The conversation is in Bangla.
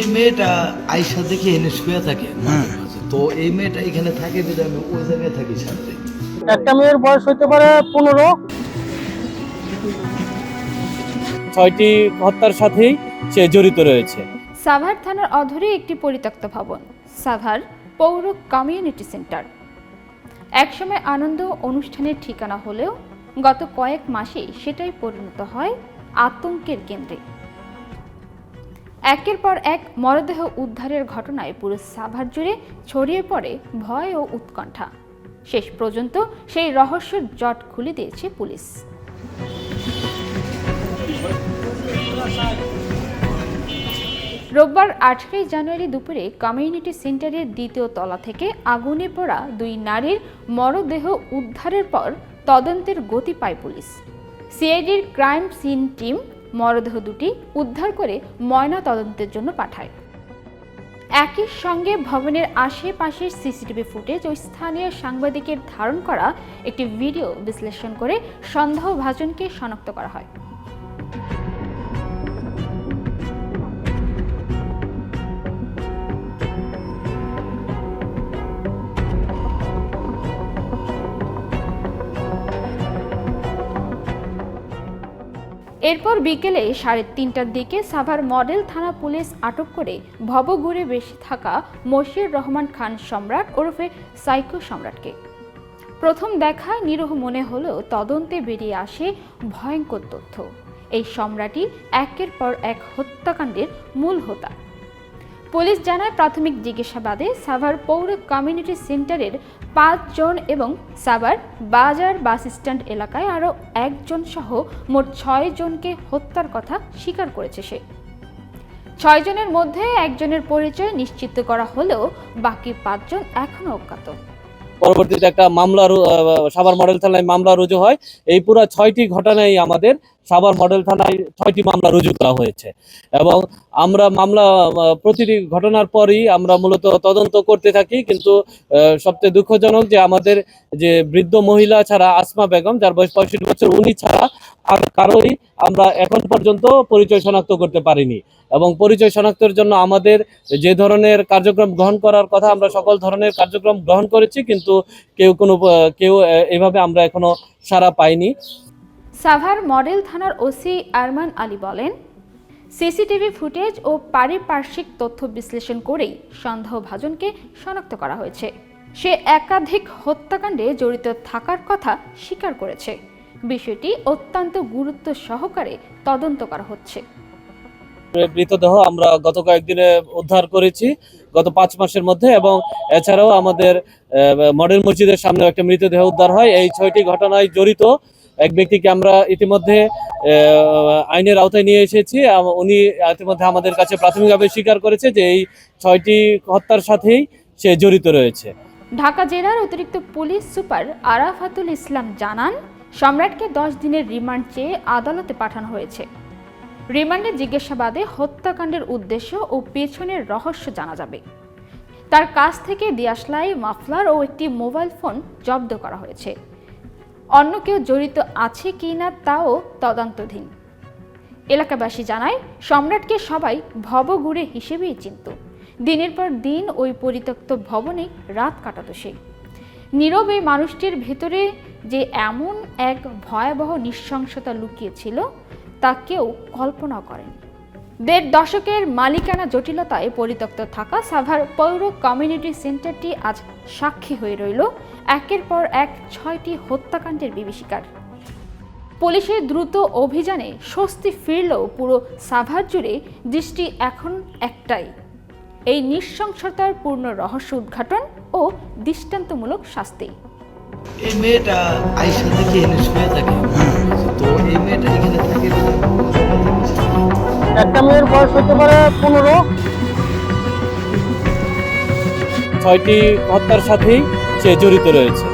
এই মেয়েটা আইসা দেখে এনে শুয়ে থাকে মাঝে মাঝে। তো এই মেয়েটা এখানে থাকে যদি আমি ওই জায়গায় থাকি সাথে। একটা মেয়ের বয়স হতে পারে 15। 6টি হত্যার সাথেই সে জড়িত রয়েছে। সাভার থানার অধরে একটি পরিত্যক্ত ভবন, সাভার পৌর কমিউনিটি সেন্টার। একসময় আনন্দ অনুষ্ঠানের ঠিকানা হলেও গত কয়েক মাসেই সেটাই পরিণত হয় আতঙ্কের কেন্দ্রে। একের পর এক মরদেহ উদ্ধারের ঘটনায় পুরো সাভার জুড়ে ছড়িয়ে পড়ে ভয় ও উৎকণ্ঠা। শেষ পর্যন্ত সেই রহস্যের জট খুলে দিয়েছে পুলিশ। রোববার 18 জানুয়ারি দুপুরে কমিউনিটি সেন্টারের দ্বিতীয় তলা থেকে আগুনে পোড়া দুই নারীর মরদেহ উদ্ধারের পর তদন্তের গতি পায় পুলিশ। সিআইডির ক্রাইম সিন টিম মরদেহ দুটি উদ্ধার করে ময়না তদন্তের জন্য পাঠায়। একই সঙ্গে ভবনের আশেপাশের সিসিটিভি ফুটেজ ও স্থানীয় সাংবাদিকের ধারণ করা একটি ভিডিও বিশ্লেষণ করে সন্দেহভাজনকে শনাক্ত করা হয়। এরপর বিকেলে 3:30টার দিকে সাভার মডেল থানা পুলিশ আটক করে ভবঘুরে বেশি থাকা মশিউর রহমান খান সম্রাট ওরফে সাইকো সম্রাটকে। প্রথম দেখায় নিরীহ মনে হলেও তদন্তে বেরিয়ে আসে ভয়ঙ্কর তথ্য। এই সম্রাটই একের পর এক হত্যাকাণ্ডের মূল হোতা। পুলিশ জানায় প্রাথমিক জিজ্ঞাসাবাদে সাভার পৌর কমিউনিটি সেন্টারের 5 জন এবং সাভার বাজার বাস স্ট্যান্ড এলাকায় আরও 1 জন সহ মোট 6 জনকে হত্যার কথা স্বীকার করেছে সে। 6 জনের মধ্যে 1 জনের পরিচয় নিশ্চিত করা হলেও বাকি 5 জন এখনও অজ্ঞাত। পরবর্তীতে একটা মামলা সাভার মডেল থানায় মামলা রুজু হয়। এই পুরো 6টি ঘটনায় আমাদের সাভার মডেল থানায় 6টি মামলা রুজু করা হয়েছে এবং আমরা মামলা প্রতিটি ঘটনার পরই আমরা মূলত তদন্ত করতে থাকি। কিন্তু সবচেয়ে দুঃখজনক যে আমাদের যে বৃদ্ধ মহিলা ছাড়া আসমা বেগম, যার বয়স 65 বছর, উনি ছাড়া আর কারোরই আমরা এখন পর্যন্ত পরিচয় শনাক্ত করতে পারিনি। এবং পরিচয় শনাক্তের জন্য আমাদের যে ধরনের কার্যক্রম গ্রহণ করার কথা আমরা সকল ধরনের কার্যক্রম গ্রহণ করেছি, কিন্তু কেউ এভাবে আমরা এখনো সাড়া পাইনি। সাভার মডেল থানার ওসি আরমান আলী বলেন, সিসিটিভি ফুটেজ ও পারিপার্শ্বিক তথ্য বিশ্লেষণ করেই সন্দেহভাজনকে শনাক্ত করা হয়েছে। সে একাধিক হত্যাকাণ্ডে জড়িত থাকার কথা স্বীকার করেছে। বিষয়টি অত্যন্ত গুরুত্ব সহকারে তদন্ত করা হচ্ছে। মৃতদেহ আমরা গত কয়েকদিনে উদ্ধার করেছি গত 5 মাসের মধ্যে, এবং এছাড়াও আমাদের মডেল মসজিদের সামনে একটা মৃতদেহ উদ্ধার হয়। এই 6টি ঘটনায় জড়িত এক ব্যক্তিকে আমরা ইতিমধ্যে আইনের আওতায় নিয়ে এসেছি। উনি ইতিমধ্যে আমাদের কাছে প্রাথমিকভাবে স্বীকার করেছে যে এই 6টি হত্যার সাথেই সে জড়িত রয়েছে। ঢাকা জেলার অতিরিক্ত পুলিশ সুপার আরাফাতুল ইসলাম জানান, সম্রাটকে 10 দিনের রিমান্ড চেয়ে আদালতে পাঠানো হয়েছে। রিমান্ডে জিজ্ঞাসাবাদে হত্যাকাণ্ডের উদ্দেশ্য ও পেছনের রহস্য জানা যাবে। তার কাছ থেকে দিয়াশলাই, মাফলার ও একটি মোবাইল ফোন জব্দ করা হয়েছে। অন্য কেউ জড়িত আছে কিনা তাও তদন্তাধীন। এলাকাবাসী জানায়, সম্রাটকে সবাই ভবঘুরে হিসেবেই চিনত। দিনের পর দিন ওই পরিত্যক্ত ভবনে রাত কাটাতো সে। নীরব এই মানুষটির ভেতরে যে এমন এক ভয়াবহ নৃশংসতা লুকিয়েছিল তা কেউ কল্পনা করেন। 1.5 দশকের মালিকানা জটিলতায় পরিত্যক্ত থাকা সাভার পৌর কমিউনিটি সেন্টারটি আজ সাক্ষী হয়ে রইল একের পর এক 6টি হত্যাকাণ্ডের বিভীষিকার। পুলিশের দ্রুত অভিযানে স্বস্তি ফিরলেও পুরো সাভার জুড়ে দৃষ্টি এখন একটাই, এই নৃশংসতার পূর্ণ রহস্য উদ্ঘাটন ও দৃষ্টান্তমূলক শাস্তি। এই মেয়েটা আইসা দেখে এনে শুয়ে থাকে মাঝে মাঝে। তো এই মেয়েটা এখানে থাকে যদি আমি ওই জায়গায় থাকি সাথে। একটা মেয়ের বয়স হতে পারে 15। 6টি হত্যার সাথেই সে জড়িত রয়েছে।